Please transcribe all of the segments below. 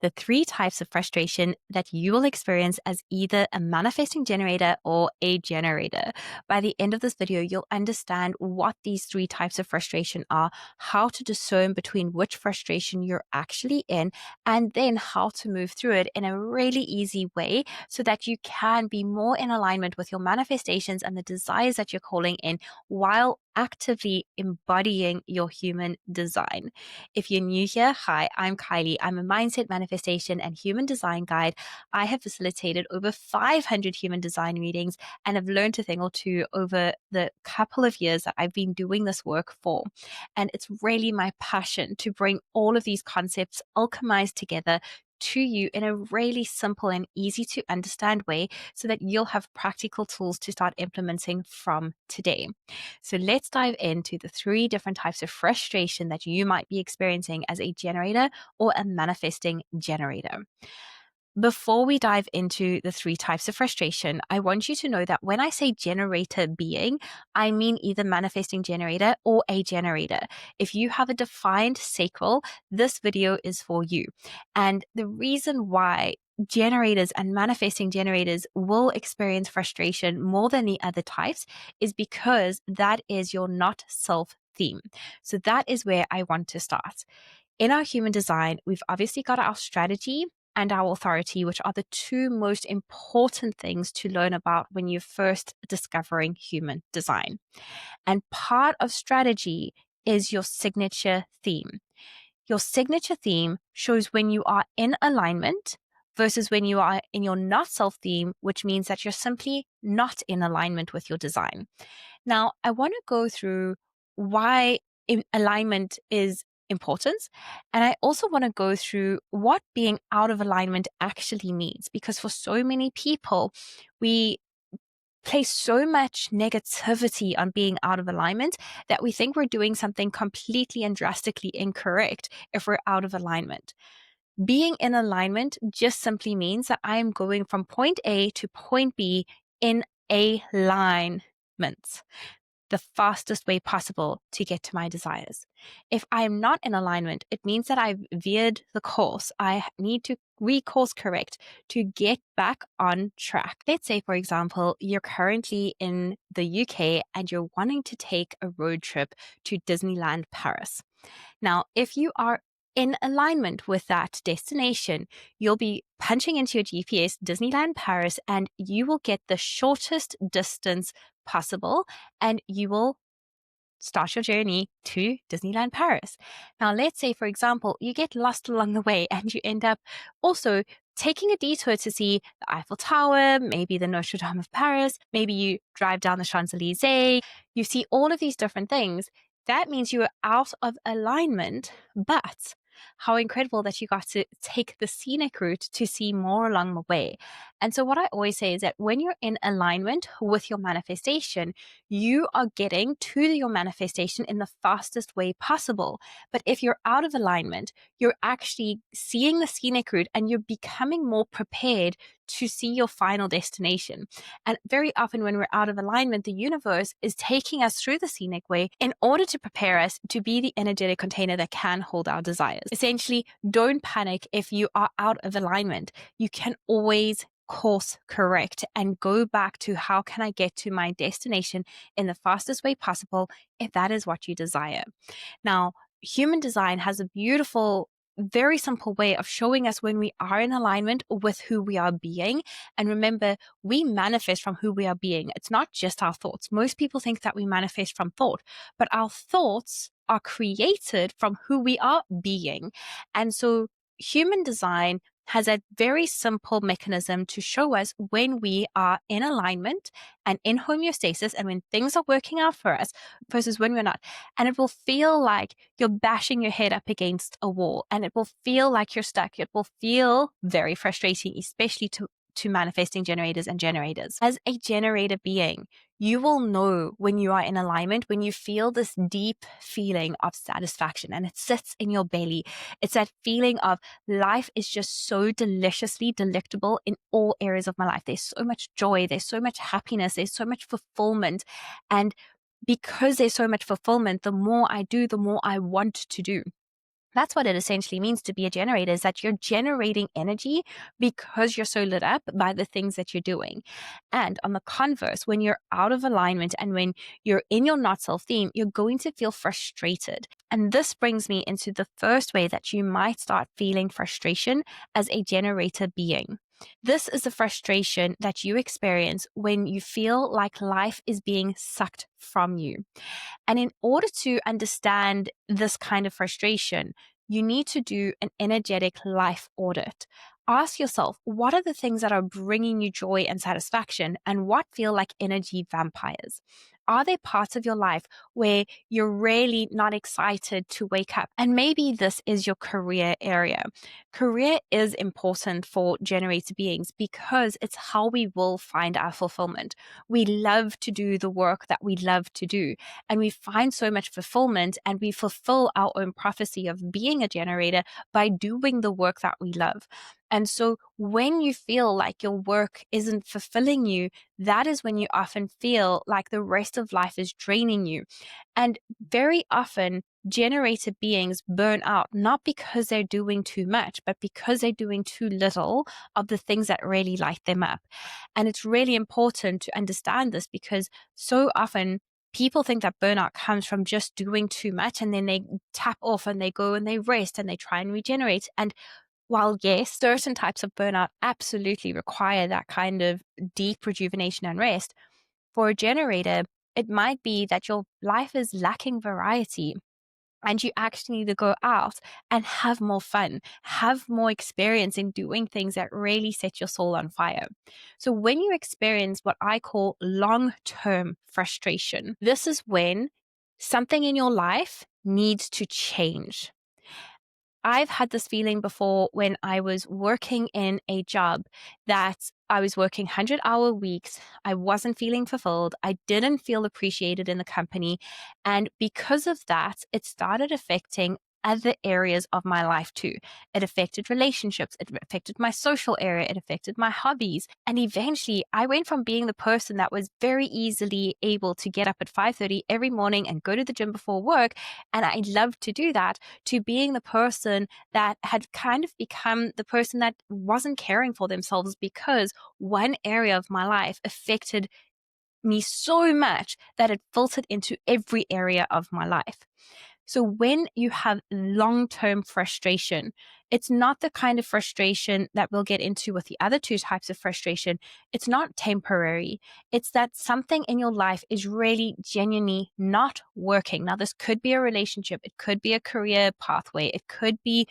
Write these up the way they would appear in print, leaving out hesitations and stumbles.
the 3 types of frustration that you will experience as either a manifesting generator or a generator. By the end of this video, you'll understand what these 3 types of frustration are, how to discern between which frustration you're actually in, and then how to move through it in a really easy way so that you can be more in alignment with your manifestations and the desires that you're calling in while actively embodying your human design. If you're new here, hi, I'm Kylie. I'm a mindset, manifestation, and human design guide. I have facilitated over 500 human design readings and have learned a thing or two over the couple of years that I've been doing this work for. And it's really my passion to bring all of these concepts alchemized together to you in a really simple and easy to understand way so that you'll have practical tools to start implementing from today. So let's dive into the 3 different types of frustration that you might be experiencing as a generator or a manifesting generator. Before we dive into the 3 types of frustration, I want you to know that when I say generator being, I mean either manifesting generator or a generator. If you have a defined sacral, this video is for you. And the reason why generators and manifesting generators will experience frustration more than the other types is because that is your not self theme. So that is where I want to start. In our human design, we've obviously got our strategy and our authority, which are the 2 most important things to learn about when you're first discovering human design. And part of strategy is your signature theme. Your signature theme shows when you are in alignment versus when you are in your not self theme, which means that you're simply not in alignment with your design. Now, I want to go through why alignment is important. And I also want to go through what being out of alignment actually means, because for so many people, we place so much negativity on being out of alignment that we think we're doing something completely and drastically incorrect if we're out of alignment. Being in alignment just simply means that I am going from point A to point B in alignment, the fastest way possible to get to my desires. If I am not in alignment, it means that I've veered the course. I need to recourse correct to get back on track. Let's say, for example, you're currently in the UK and you're wanting to take a road trip to Disneyland Paris. Now, if you are in alignment with that destination, you'll be punching into your GPS Disneyland Paris and you will get the shortest distance possible and you will start your journey to Disneyland Paris. Now, let's say, for example, you get lost along the way and you end up also taking a detour to see the Eiffel Tower, maybe the Notre Dame of Paris, maybe you drive down the Champs-Elysees, you see all of these different things. That means you are out of alignment, but how incredible that you got to take the scenic route to see more along the way. And so what I always say is that when you're in alignment with your manifestation, you are getting to your manifestation in the fastest way possible. But if you're out of alignment, you're actually seeing the scenic route and you're becoming more prepared to see your final destination. And very often when we're out of alignment, the universe is taking us through the scenic way in order to prepare us to be the energetic container that can hold our desires. Essentially, don't panic if you are out of alignment. You can always course correct and go back to how can I get to my destination in the fastest way possible if that is what you desire. Now, human design has a beautiful, very simple way of showing us when we are in alignment with who we are being. And remember, we manifest from who we are being. It's not just our thoughts. Most people think that we manifest from thought, but our thoughts are created from who we are being. And so human design has a very simple mechanism to show us when we are in alignment and in homeostasis and when things are working out for us versus when we're not. And it will feel like you're bashing your head up against a wall and it will feel like you're stuck. It will feel very frustrating, especially to manifesting generators and generators. As a generator being, you will know when you are in alignment, when you feel this deep feeling of satisfaction and it sits in your belly. It's that feeling of life is just so deliciously delectable in all areas of my life. There's so much joy. There's so much happiness. There's so much fulfillment. And because there's so much fulfillment, the more I do, the more I want to do. That's what it essentially means to be a generator, is that you're generating energy because you're so lit up by the things that you're doing. And on the converse, when you're out of alignment and when you're in your not self theme, you're going to feel frustrated. And this brings me into the first way that you might start feeling frustration as a generator being. This is the frustration that you experience when you feel like life is being sucked from you. And in order to understand this kind of frustration, you need to do an energetic life audit. Ask yourself, what are the things that are bringing you joy and satisfaction, and what feel like energy vampires? Are there parts of your life where you're really not excited to wake up? And maybe this is your career area. Career is important for generator beings because it's how we will find our fulfillment. We love to do the work that we love to do, and we find so much fulfillment, and we fulfill our own prophecy of being a generator by doing the work that we love. And so when you feel like your work isn't fulfilling you, that is when you often feel like the rest of life is draining you. And very often, generator beings burn out, not because they're doing too much, but because they're doing too little of the things that really light them up. And it's really important to understand this, because so often people think that burnout comes from just doing too much, and then they tap off and they go and they rest and they try and regenerate. And while yes, certain types of burnout absolutely require that kind of deep rejuvenation and rest, for a generator, it might be that your life is lacking variety, and you actually need to go out and have more fun, have more experience in doing things that really set your soul on fire. So when you experience what I call long-term frustration, this is when something in your life needs to change. I've had this feeling before when I was working in a job that I was working 100-hour weeks. I wasn't feeling fulfilled. I didn't feel appreciated in the company. And because of that, it started affecting other areas of my life too. It affected relationships. It affected my social area. It affected my hobbies. And eventually I went from being the person that was very easily able to get up at 5:30 every morning and go to the gym before work, and I loved to do that, to being the person that had kind of become the person that wasn't caring for themselves because one area of my life affected me so much that it filtered into every area of my life. So when you have long-term frustration, it's not the kind of frustration that we'll get into with the other two types of frustration. It's not temporary. It's that something in your life is really genuinely not working. Now, this could be a relationship. It could be a career pathway. It could be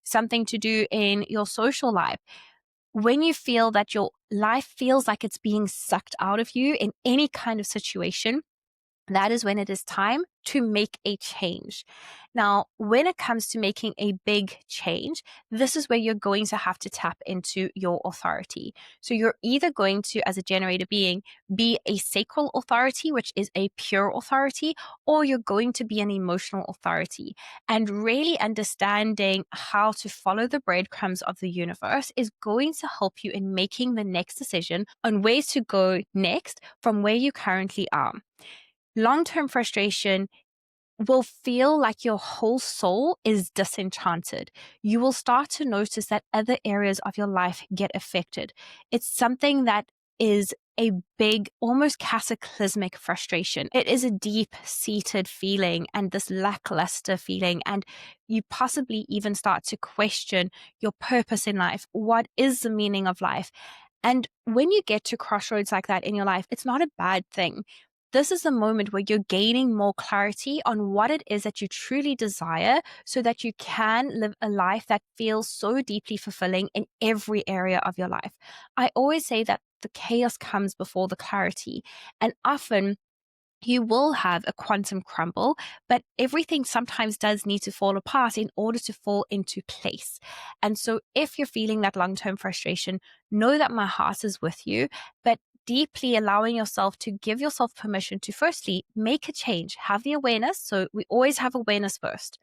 something to do in your social life. When you feel that your life feels like it's being sucked out of you in any kind of situation, that is when it is time to make a change. Now, when it comes to making a big change, this is where you're going to have to tap into your authority. So you're either going to, as a generator being, be a sacral authority, which is a pure authority, or you're going to be an emotional authority. And really understanding how to follow the breadcrumbs of the universe is going to help you in making the next decision on where to go next from where you currently are. Long-term frustration will feel like your whole soul is disenchanted. You will start to notice that other areas of your life get affected. It's something that is a big, almost cataclysmic frustration. It is a deep-seated feeling and this lackluster feeling, and you possibly even start to question your purpose in life. What is the meaning of life? And when you get to crossroads like that in your life, it's not a bad thing. This is a moment where you're gaining more clarity on what it is that you truly desire so that you can live a life that feels so deeply fulfilling in every area of your life. I always say that the chaos comes before the clarity, and often you will have a quantum crumble, but everything sometimes does need to fall apart in order to fall into place. And so if you're feeling that long-term frustration, know that my heart is with you, but deeply allowing yourself to give yourself permission to firstly make a change, have the awareness. So we always have awareness first.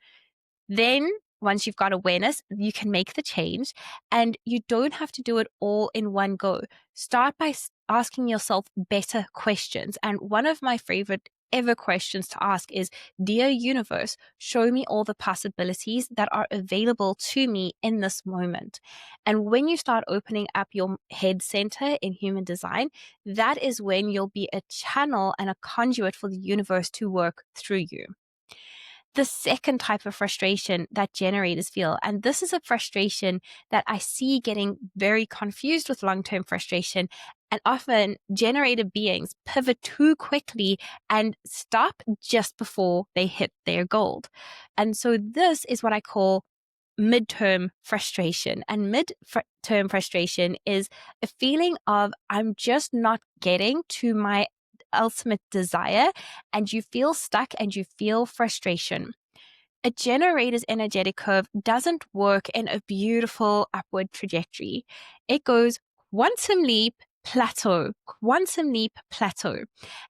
Then once you've got awareness, you can make the change, and you don't have to do it all in one go. Start by asking yourself better questions. And one of my favorite ever questions to ask is, Dear universe, show me all the possibilities that are available to me in this moment. And when you start opening up your head center in human design, that is when you'll be a channel and a conduit for the universe to work through you. The second type of frustration that generators feel, and this is a frustration that I see getting very confused with long-term frustration, and often generator beings pivot too quickly and stop just before they hit their goal. And so this is what I call midterm frustration. And midterm frustration is a feeling of I'm just not getting to my ultimate desire, and you feel stuck and you feel frustration. A generator's energetic curve doesn't work in a beautiful upward trajectory. It goes quantum leap, plateau, quantum leap, plateau.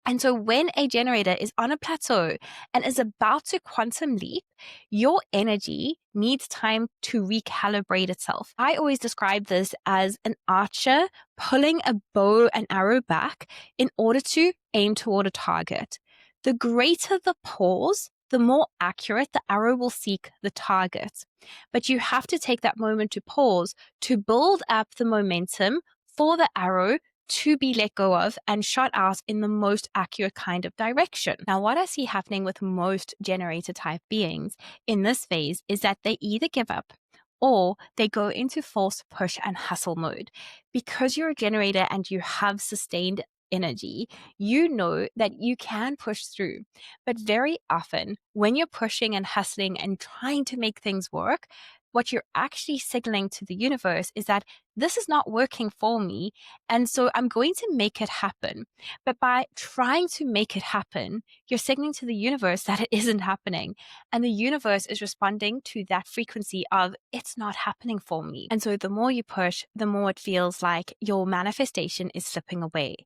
And so when a generator is on a plateau and is about to quantum leap, your energy needs time to recalibrate itself. I always describe this as an archer pulling a bow and arrow back in order to aim toward a target. The greater the pause, the more accurate the arrow will seek the target. But you have to take that moment to pause to build up the momentum for the arrow to be let go of and shot out in the most accurate kind of direction. Now, what I see happening with most generator type beings in this phase is that they either give up or they go into force, push, and hustle mode. Because you're a generator and you have sustained energy, you know that you can push through. But very often, when you're pushing and hustling and trying to make things work, what you're actually signaling to the universe is that this is not working for me, and so I'm going to make it happen. But by trying to make it happen, you're signaling to the universe that it isn't happening, and the universe is responding to that frequency of it's not happening for me. And so the more you push, the more it feels like your manifestation is slipping away.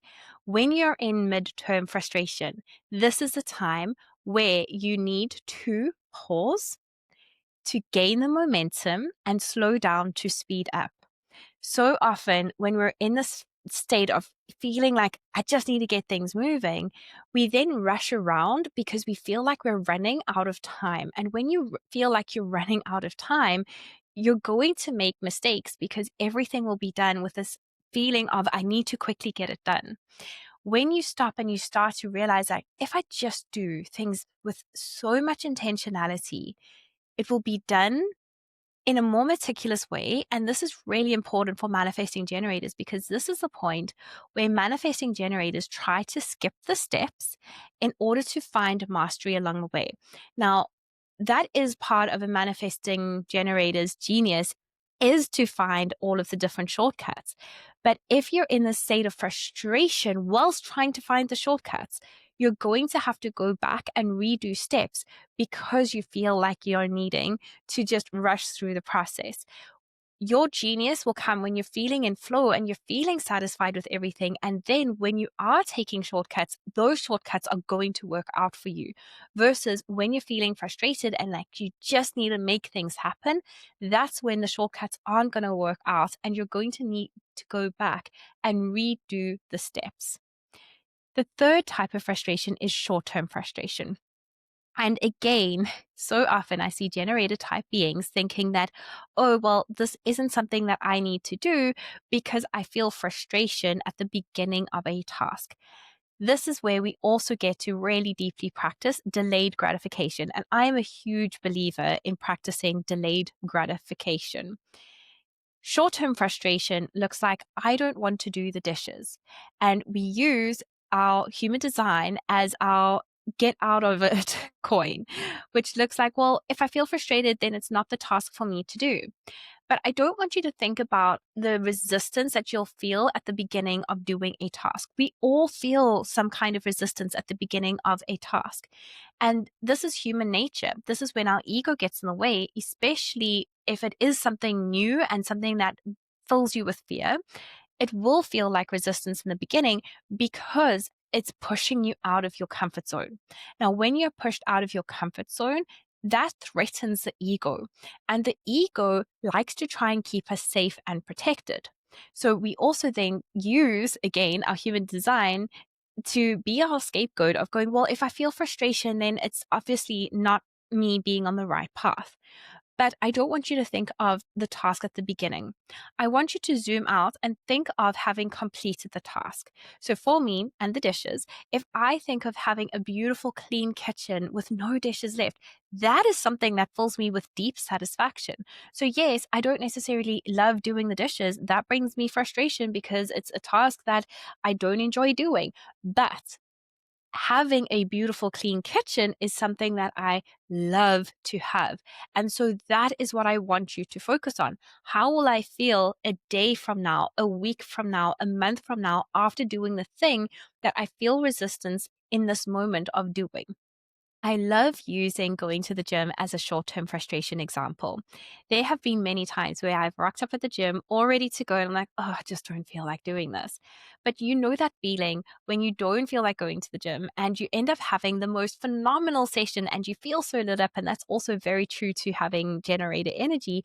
When you're in midterm frustration, this is the time where you need to pause, to gain the momentum, and slow down to speed up. So often when we're in this state of feeling like I just need to get things moving, we then rush around because we feel like we're running out of time. And when you feel like you're running out of time, you're going to make mistakes because everything will be done with this feeling of I need to quickly get it done. When you stop and you start to realize that if I just do things with so much intentionality, it will be done in a more meticulous way. And this is really important for manifesting generators because this is the point where manifesting generators try to skip the steps in order to find mastery along the way. Now, that is part of a manifesting generator's genius, is to find all of the different shortcuts. But if you're in a state of frustration whilst trying to find the shortcuts, you're going to have to go back and redo steps because you feel like you're needing to just rush through the process. Your genius will come when you're feeling in flow and you're feeling satisfied with everything. And then when you are taking shortcuts, those shortcuts are going to work out for you. Versus when you're feeling frustrated and like you just need to make things happen, that's when the shortcuts aren't going to work out and you're going to need to go back and redo the steps. The third type of frustration is short-term frustration. And again, so often I see generator type beings thinking that, oh, well, this isn't something that I need to do because I feel frustration at the beginning of a task. This is where we also get to really deeply practice delayed gratification. And I am a huge believer in practicing delayed gratification. Short-term frustration looks like I don't want to do the dishes. And we use our human design as our get out of it coin, which looks like, well, if I feel frustrated, then it's not the task for me to do. But I don't want you to think about the resistance that you'll feel at the beginning of doing a task. We all feel some kind of resistance at the beginning of a task. And this is human nature. This is when our ego gets in the way, especially if it is something new and something that fills you with fear. It will feel like resistance in the beginning because it's pushing you out of your comfort zone. Now, when you're pushed out of your comfort zone, that threatens the ego. And the ego likes to try and keep us safe and protected. So we also then use, again, our human design to be our scapegoat of going, well, if I feel frustration, then it's obviously not me being on the right path. But I don't want you to think of the task at the beginning. I want you to zoom out and think of having completed the task. So for me and the dishes, if I think of having a beautiful, clean kitchen with no dishes left, that is something that fills me with deep satisfaction. So yes, I don't necessarily love doing the dishes. That brings me frustration because it's a task that I don't enjoy doing. But having a beautiful, clean kitchen is something that I love to have. And so that is what I want you to focus on. How will I feel a day from now, a week from now, a month from now after doing the thing that I feel resistance in this moment of doing? I love using going to the gym as a short term frustration example. There have been many times where I've rocked up at the gym all ready to go and I'm like, oh, I just don't feel like doing this. But you know that feeling when you don't feel like going to the gym and you end up having the most phenomenal session and you feel so lit up. And that's also very true to having generated energy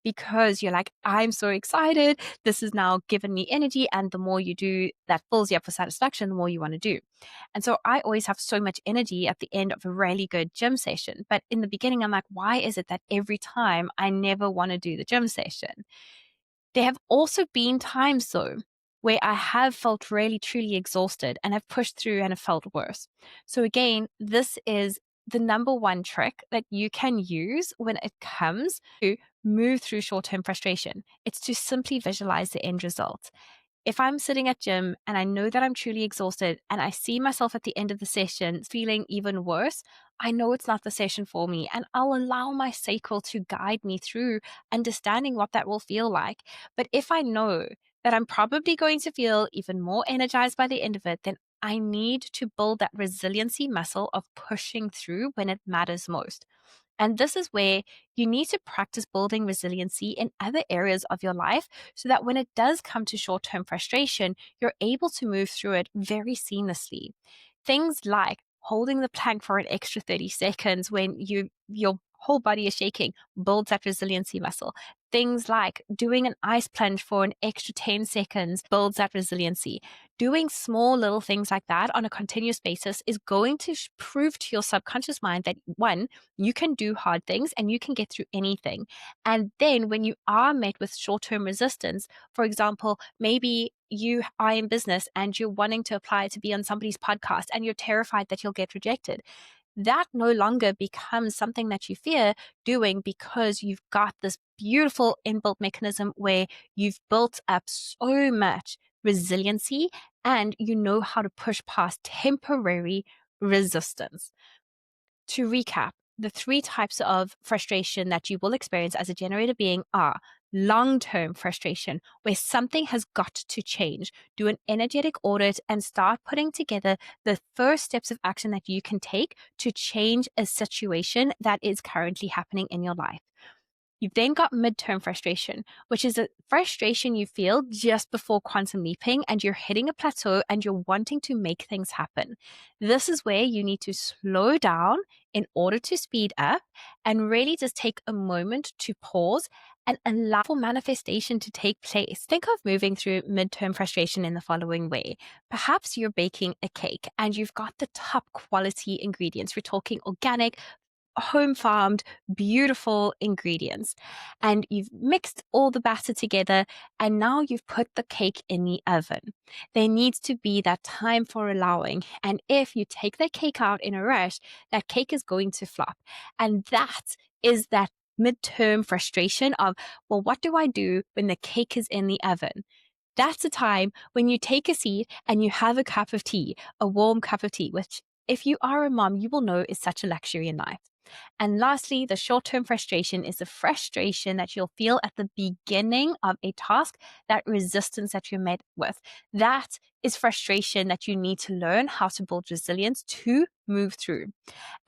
because you're like, I'm so excited. This has now given me energy. And the more you do, that fills you up with satisfaction, the more you want to do. And so I always have so much energy at the end of a really good gym session. But in the beginning, I'm like, why is it that every time I never want to do the gym session? There have also been times, though, where I have felt really, truly exhausted and have pushed through and have felt worse. So, again, this is the number one trick that you can use when it comes to move through short term frustration. It's to simply visualize the end result. If I'm sitting at gym and I know that I'm truly exhausted and I see myself at the end of the session feeling even worse, I know it's not the session for me. And I'll allow my sacral to guide me through understanding what that will feel like. But if I know that I'm probably going to feel even more energized by the end of it, then I need to build that resiliency muscle of pushing through when it matters most. And this is where you need to practice building resiliency in other areas of your life so that when it does come to short term frustration, you're able to move through it very seamlessly. Things like holding the plank for an extra 30 seconds when your whole body is shaking builds that resiliency muscle. Things like doing an ice plunge for an extra 10 seconds builds that resiliency. Doing small little things like that on a continuous basis is going to prove to your subconscious mind that one, you can do hard things and you can get through anything. And then when you are met with short term resistance, for example, maybe you are in business and you're wanting to apply to be on somebody's podcast and you're terrified that you'll get rejected. That no longer becomes something that you fear doing because you've got this beautiful inbuilt mechanism where you've built up so much resiliency and you know how to push past temporary resistance. To recap, the three types of frustration that you will experience as a generator being are long-term frustration, where something has got to change. Do an energetic audit and start putting together the first steps of action that you can take to change a situation that is currently happening in your life. You've then got midterm frustration, which is a frustration you feel just before quantum leaping and you're hitting a plateau and you're wanting to make things happen. This is where you need to slow down in order to speed up and really just take a moment to pause and allow for manifestation to take place. Think of moving through midterm frustration in the following way. Perhaps you're baking a cake and you've got the top quality ingredients. We're talking organic, home farmed, beautiful ingredients. And you've mixed all the batter together and now you've put the cake in the oven. There needs to be that time for allowing. And if you take that cake out in a rush, that cake is going to flop. And that is that midterm frustration of, well, what do I do when the cake is in the oven? That's a time when you take a seat and you have a cup of tea, a warm cup of tea, which if you are a mom, you will know is such a luxury in life. And lastly, the short term frustration is the frustration that you'll feel at the beginning of a task, that resistance that you're met with. That is frustration that you need to learn how to build resilience to move through.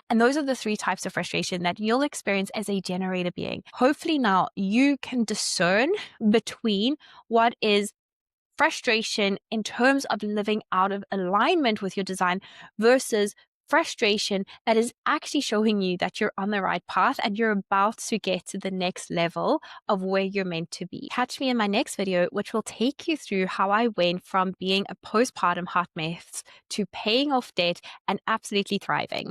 And those are the three types of frustration that you'll experience as a generator being. Hopefully, now you can discern between what is frustration in terms of living out of alignment with your design versus frustration that is actually showing you that you're on the right path and you're about to get to the next level of where you're meant to be. Catch me in my next video, which will take you through how I went from being a postpartum hot mess to paying off debt and absolutely thriving.